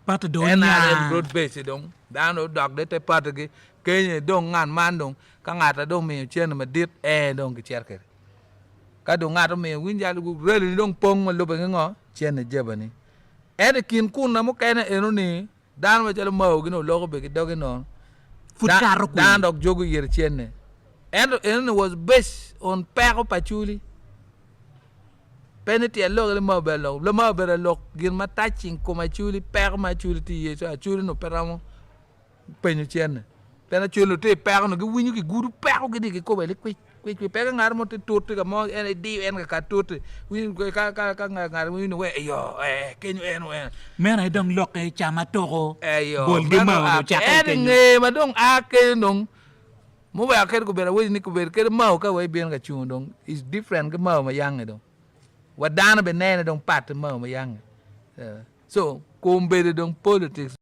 Pata do NRM broad base dong dano dog de te pata ge kenye dong ngan man dong ka ngata dong me chen ma dit dong ki cherker ka dong ngata me winja lu reli dong pong ma lu be ngo chen jebani kin kun na mo kene eno ni dan ma jalo ma ogino logo be dogi no Futkaro dan dog jogu yer chen ne and was based on pero pachuli penalty lo le ma be lo gin ma touching ko ma chuli per ma chuli ti ye so chuli no peramo penyu chen pena chuli te per no gi winyu gi guru per gi di ko be le kwi per ngar mo te tot ga mo en di en ka tot win ko ka ngar win we yo kenyu en we men ay dong lok e chama toko yo bol di ma do chaka en nge ma dong a ke nong mo ba ker ko be we ni ko be ker ma ka we bien ga chu dong is different ga ma yang dong wadana be nene dong pat ma yang so ko mbede dong politics